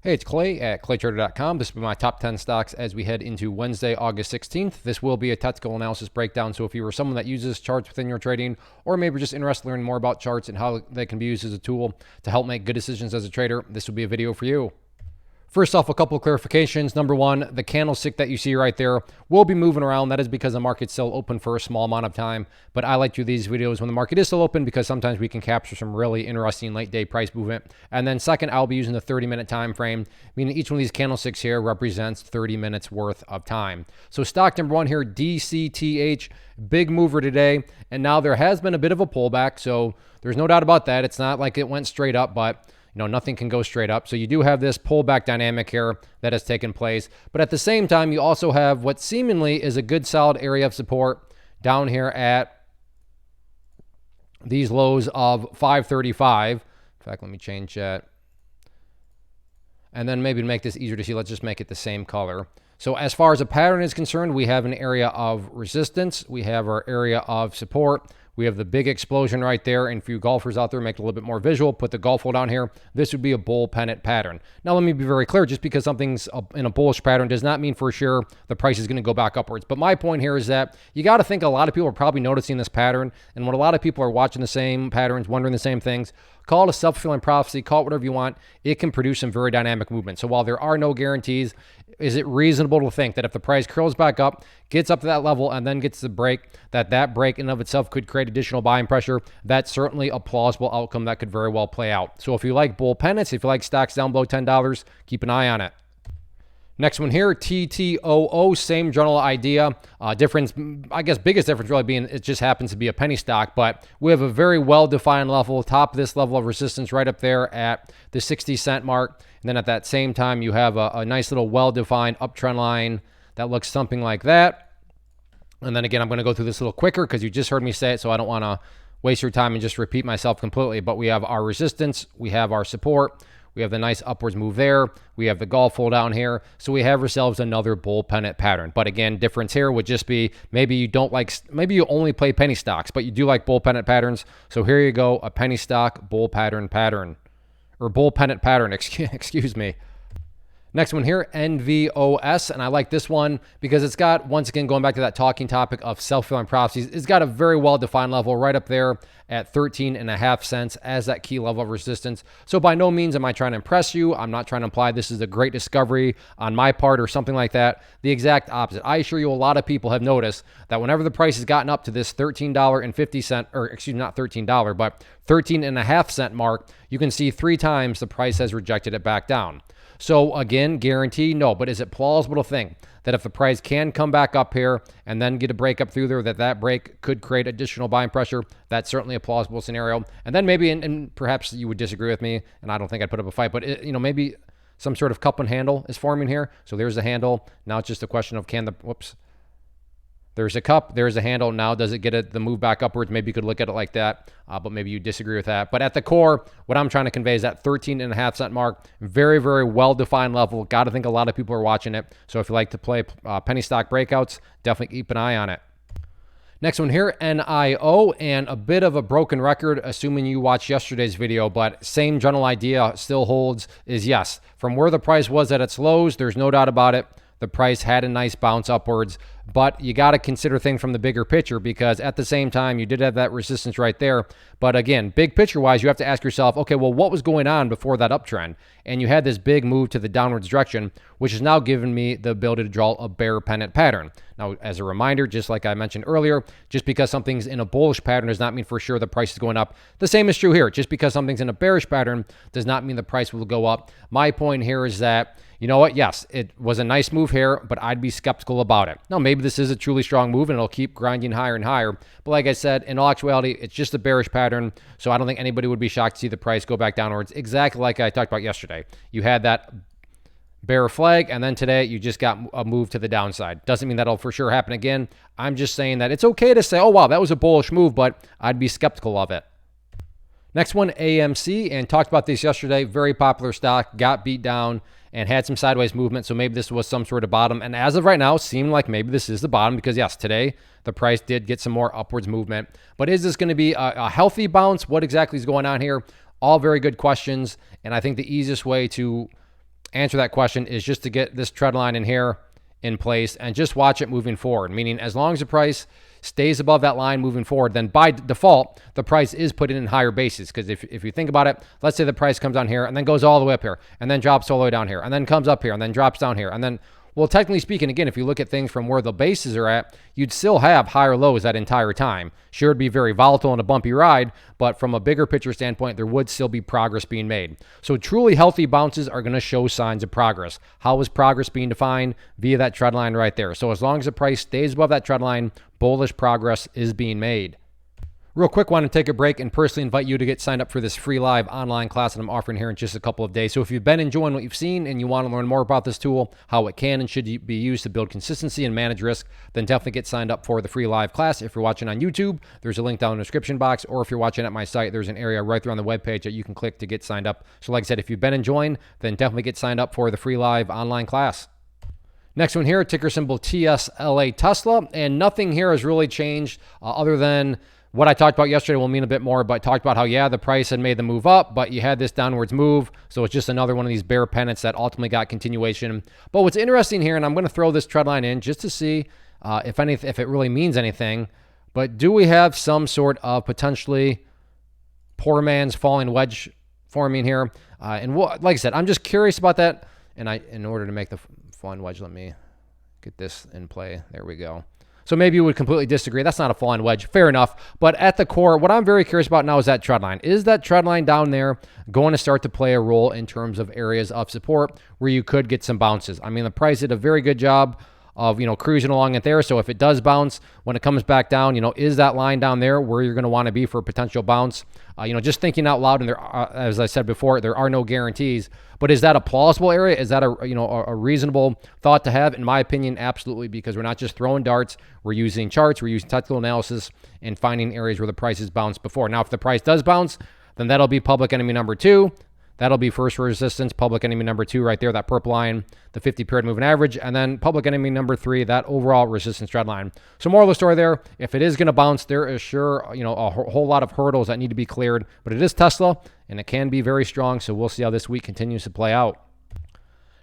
Hey, it's Clay at claytrader.com. This will be my top 10 stocks as we head into Wednesday, August 16th. This will be a technical analysis breakdown. So if you are someone that uses charts within your trading, or maybe just interested in learning more about charts and how they can be used as a tool to help make good decisions as a trader, this will be a video for you. First off, a couple of clarifications. Number one, the candlestick that you see right there will be moving around. That is because the market's still open for a small amount of time. But I like to do these videos when the market is still open because sometimes we can capture some really interesting late day price movement. And then second, I'll be using the 30-minute time frame, meaning each one of these candlesticks here represents 30 minutes worth of time. So stock number one here, DCTH, big mover today. And now there has been a bit of a pullback. So there's no doubt about that. It's not like it went straight up, but nothing can go straight up. So you do have this pullback dynamic here that has taken place. But at the same time, you also have what seemingly is a good solid area of support down here at these lows of 535. In fact, let me change that. And then maybe to make this easier to see, let's just make it the same color. So as far as a pattern is concerned, we have an area of resistance. We have our area of support. We have the big explosion right there. And for you golfers out there, make it a little bit more visual, put the golf hole down here. This would be a bull pennant pattern. Now, let me be very clear. Just because something's in a bullish pattern does not mean for sure the price is going to go back upwards. But my point here is that you got to think a lot of people are probably noticing this pattern. And when a lot of people are watching the same patterns, wondering the same things, call it a self-fulfilling prophecy, call it whatever you want. It can produce some very dynamic movement. So while there are no guarantees, is it reasonable to think that if the price curls back up, gets up to that level, and then gets the break, that break in and of itself could create additional buying pressure? That's certainly a plausible outcome that could very well play out. So if you like bull pennants, if you like stocks down below $10, keep an eye on it. Next one here, TTOO, same general idea. Difference, I guess biggest difference really being it just happens to be a penny stock, but we have a very well-defined level, top of this level of resistance right up there at the 60-cent mark. And then at that same time, you have a nice little well-defined uptrend line that looks something like that. And then again, I'm going to go through this a little quicker because you just heard me say it, so I don't want to waste your time and just repeat myself completely. But we have our resistance, we have our support, we have the nice upwards move there. We have the golf hole down here. So we have ourselves another bull pennant pattern. But again, difference here would just be maybe you only play penny stocks, but you do like bull pennant patterns. So here you go, a penny stock bull pattern, or bull pennant pattern, excuse me. Next one here, NVOS, and I like this one because it's got, once again, going back to that talking topic of self-fulfilling prophecies, it's got a very well-defined level right up there at 13.5 cents as that key level of resistance. So by no means am I trying to impress you. I'm not trying to imply this is a great discovery on my part or something like that. The exact opposite. I assure you a lot of people have noticed that whenever the price has gotten up to this $13.50, or excuse me, not $13, but 13.5 cent mark, you can see 3 times the price has rejected it back down. So again, guarantee, no, but is it plausible to think that if the price can come back up here and then get a break up through there, that break could create additional buying pressure? That's certainly a plausible scenario. And then maybe, and perhaps you would disagree with me, and I don't think I'd put up a fight, but maybe some sort of cup and handle is forming here. So there's the handle. Now it's just a question of there's a cup, there's a handle. Now, does it get the move back upwards? Maybe you could look at it like that, but maybe you disagree with that. But at the core, what I'm trying to convey is that 13.5 cent mark, very, very well-defined level. Got to think a lot of people are watching it. So if you like to play penny stock breakouts, definitely keep an eye on it. Next one here, NIO, and a bit of a broken record, assuming you watched yesterday's video, but same general idea still holds, is yes, from where the price was at its lows, there's no doubt about it, the price had a nice bounce upwards, but you got to consider things from the bigger picture because at the same time, you did have that resistance right there. But again, big picture wise, you have to ask yourself, okay, well, what was going on before that uptrend? And you had this big move to the downwards direction, which has now given me the ability to draw a bear pennant pattern. Now, as a reminder, just like I mentioned earlier, just because something's in a bullish pattern does not mean for sure the price is going up. The same is true here. Just because something's in a bearish pattern does not mean the price will go up. My point here is that, you know what? Yes, it was a nice move here, but I'd be skeptical about it. Now, maybe this is a truly strong move and it'll keep grinding higher and higher. But like I said, in all actuality, it's just a bearish pattern. So I don't think anybody would be shocked to see the price go back downwards. Exactly like I talked about yesterday. You had that bear flag, and then today you just got a move to the downside. Doesn't mean that'll for sure happen again. I'm just saying that it's okay to say, oh, wow, that was a bullish move, but I'd be skeptical of it. Next one, AMC, and talked about this yesterday. Very popular stock, got beat down and had some sideways movement. So maybe this was some sort of bottom. And as of right now, it seemed like maybe this is the bottom because yes, today the price did get some more upwards movement. But is this going to be a healthy bounce? What exactly is going on here? All very good questions. And I think the easiest way to answer that question is just to get this trend line in here in place and just watch it moving forward. Meaning as long as the price stays above that line moving forward, then by default, the price is put in higher bases. Because if you think about it, let's say the price comes down here and then goes all the way up here and then drops all the way down here and then comes up here and then drops down here and then, well, technically speaking, again, if you look at things from where the bases are at, you'd still have higher lows that entire time. Sure, it'd be very volatile and a bumpy ride, but from a bigger picture standpoint, there would still be progress being made. So truly healthy bounces are going to show signs of progress. How is progress being defined? Via that trend line right there. So as long as the price stays above that trend line, bullish progress is being made. Real quick, want to take a break and personally invite you to get signed up for this free live online class that I'm offering here in just a couple of days. So if you've been enjoying what you've seen and you want to learn more about this tool, how it can and should be used to build consistency and manage risk, then definitely get signed up for the free live class. If you're watching on YouTube, there's a link down in the description box, or if you're watching at my site, there's an area right there on the webpage that you can click to get signed up. So like I said, if you've been enjoying, then definitely get signed up for the free live online class. Next one here, ticker symbol TSLA Tesla, and nothing here has really changed other than what I talked about yesterday. Will mean a bit more, but talked about how, yeah, the price had made the move up, but you had this downwards move. So it's just another one of these bear pennants that ultimately got continuation. But what's interesting here, and I'm going to throw this trend line in just to see if it really means anything, but do we have some sort of potentially poor man's falling wedge forming here? And like I said, I'm just curious about that. And in order to make the falling wedge, let me get this in play. There we go. So maybe you would completely disagree. That's not a falling wedge. Fair enough. But at the core, what I'm very curious about now is that trend line. Is that trend line down there going to start to play a role in terms of areas of support where you could get some bounces? I mean, the price did a very good job of, cruising along it there. So if it does bounce, when it comes back down, is that line down there where you're going to want to be for a potential bounce? Just thinking out loud, and there are, as I said before, there are no guarantees. But is that a plausible area? Is that a reasonable thought to have? In my opinion, absolutely, because we're not just throwing darts. We're using charts, we're using technical analysis, and finding areas where the price has bounced before. Now, if the price does bounce, then that'll be public enemy number 2. That'll be first resistance, public enemy number 2 right there, that purple line, the 50-period moving average, and then public enemy number 3, that overall resistance trend line. So moral of the story there, if it is going to bounce, there is sure, a whole lot of hurdles that need to be cleared, but it is Tesla, and it can be very strong, so we'll see how this week continues to play out.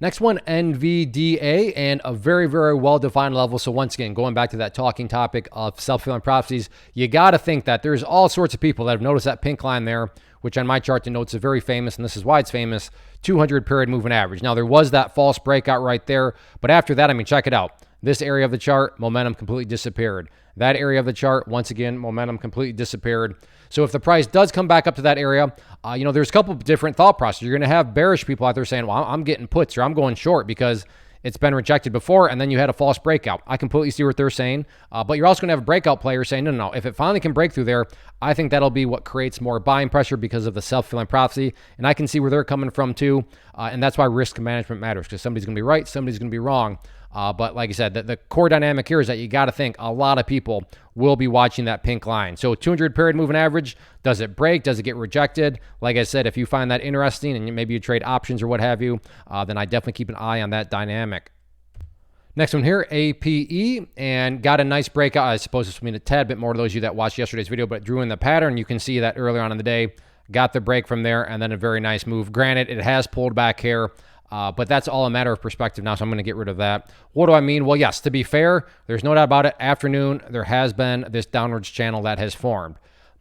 Next one, NVDA, and a very, very well-defined level. So once again, going back to that talking topic of self-fulfilling prophecies, you got to think that there's all sorts of people that have noticed that pink line there, which on my chart denotes a very famous, and this is why it's famous, 200-period moving average. Now, there was that false breakout right there, but after that, check it out. This area of the chart, momentum completely disappeared. That area of the chart, once again, momentum completely disappeared. So if the price does come back up to that area, there's a couple of different thought processes. You're going to have bearish people out there saying, well, I'm getting puts or I'm going short because it's been rejected before, and then you had a false breakout. I completely see what they're saying, but you're also going to have a breakout player saying, no, if it finally can break through there, I think that'll be what creates more buying pressure because of the self-fulfilling prophecy, and I can see where they're coming from too, and that's why risk management matters, because somebody's going to be right, somebody's going to be wrong. But like I said, the core dynamic here is that you got to think a lot of people will be watching that pink line. So 200-period moving average, does it break? Does it get rejected? Like I said, if you find that interesting and maybe you trade options or what have you, then I definitely keep an eye on that dynamic. Next one here, APE, and got a nice breakout. I suppose this will mean a tad bit more to those of you that watched yesterday's video, but drew in the pattern. You can see that earlier on in the day, got the break from there, and then a very nice move. Granted, it has pulled back here. But that's all a matter of perspective now, so I'm going to get rid of that. What do I mean? Well, yes, to be fair, there's no doubt about it. Afternoon, there has been this downwards channel that has formed.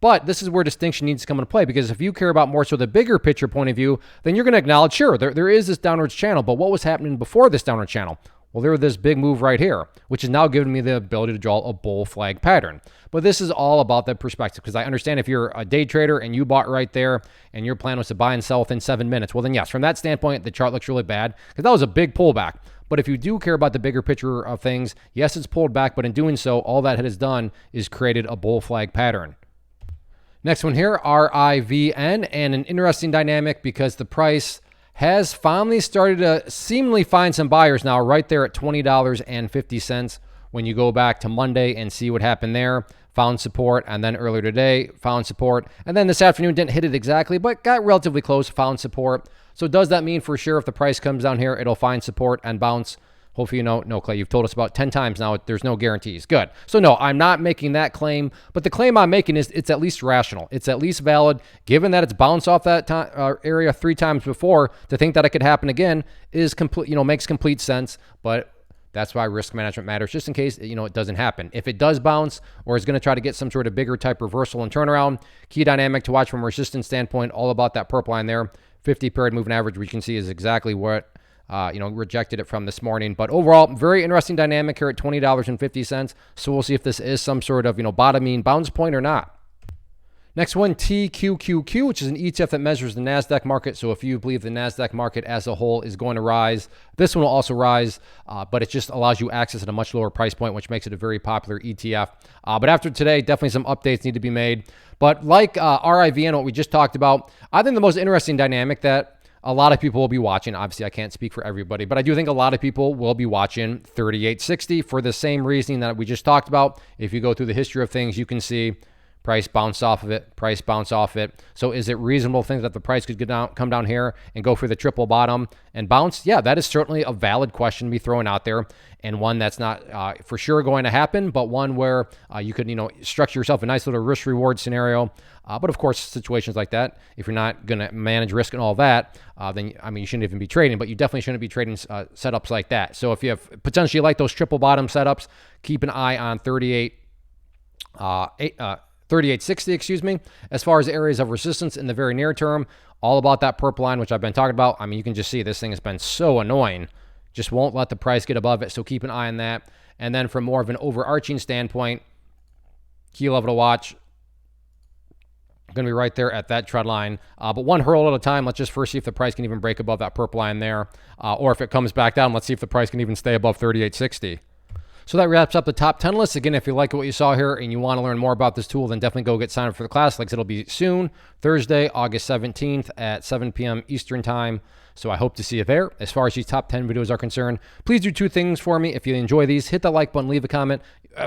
But this is where distinction needs to come into play, because if you care about more so the bigger picture point of view, then you're going to acknowledge, sure, there is this downwards channel, but what was happening before this downward channel? Well, there was this big move right here, which is now giving me the ability to draw a bull flag pattern. But this is all about the perspective, because I understand if you're a day trader and you bought right there and your plan was to buy and sell within 7 minutes, well then yes, from that standpoint, the chart looks really bad because that was a big pullback. But if you do care about the bigger picture of things, yes, it's pulled back, but in doing so, all that it has done is created a bull flag pattern. Next one here, RIVN, and an interesting dynamic because the price has finally started to seemingly find some buyers now right there at $20.50 when you go back to Monday and see what happened there. Found support, and then earlier today found support, and then this afternoon didn't hit it exactly, but got relatively close, found support. So does that mean for sure if the price comes down here, it'll find support and bounce? Hopefully you know. No, Clay, you've told us about 10 times now there's no guarantees. Good. So no, I'm not making that claim, but the claim I'm making is it's at least rational. It's at least valid, given that it's bounced off that area 3 times before. To think that it could happen again is complete, makes complete sense. But that's why risk management matters, just in case, it doesn't happen. If it does bounce or is going to try to get some sort of bigger type reversal and turnaround, key dynamic to watch from a resistance standpoint, all about that purple line there. 50 period moving average, we can see is exactly what, rejected it from this morning. But overall, very interesting dynamic here at $20.50. So we'll see if this is some sort of, bottoming bounce point or not. Next one, TQQQ, which is an ETF that measures the NASDAQ market. So if you believe the NASDAQ market as a whole is going to rise, this one will also rise, but it just allows you access at a much lower price point, which makes it a very popular ETF. But after today, definitely some updates need to be made. But like RIVN, what we just talked about, I think the most interesting dynamic that a lot of people will be watching, obviously I can't speak for everybody, but I do think a lot of people will be watching 3860 for the same reasoning that we just talked about. If you go through the history of things, you can see price bounce off of it, price bounce off it. So is it reasonable to think that the price could come down here and go for the triple bottom and bounce? Yeah, that is certainly a valid question to be thrown out there, and one that's not for sure going to happen, but one where you could, structure yourself a nice little risk reward scenario. But of course, situations like that, if you're not going to manage risk and all that, then, you shouldn't even be trading, but you definitely shouldn't be trading setups like that. So if you have potentially like those triple bottom setups, keep an eye on 3860, as far as areas of resistance in the very near term. All about that purple line, which I've been talking about. You can just see this thing has been so annoying. Just won't let the price get above it. So keep an eye on that. And then from more of an overarching standpoint, key level to watch, going to be right there at that trend line. But one hurdle at a time. Let's just first see if the price can even break above that purple line there. Or if it comes back down, let's see if the price can even stay above 3860. So that wraps up the top 10 list. Again, if you like what you saw here and you want to learn more about this tool, then definitely go get signed up for the class. Like I said, it'll be soon, Thursday, August 17th at 7 p.m. Eastern time. So I hope to see you there. As far as these top 10 videos are concerned, please do 2 things for me. If you enjoy these, hit the like button, leave a comment.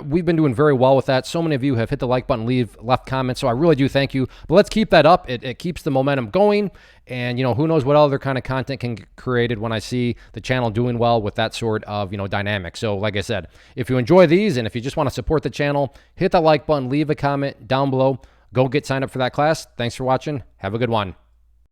We've been doing very well with that. So many of you have hit the like button, left comments. So I really do thank you. But let's keep that up. It keeps the momentum going. And, who knows what other kind of content can get created when I see the channel doing well with that sort of, dynamic. So like I said, if you enjoy these and if you just want to support the channel, hit the like button, leave a comment down below. Go get signed up for that class. Thanks for watching. Have a good one.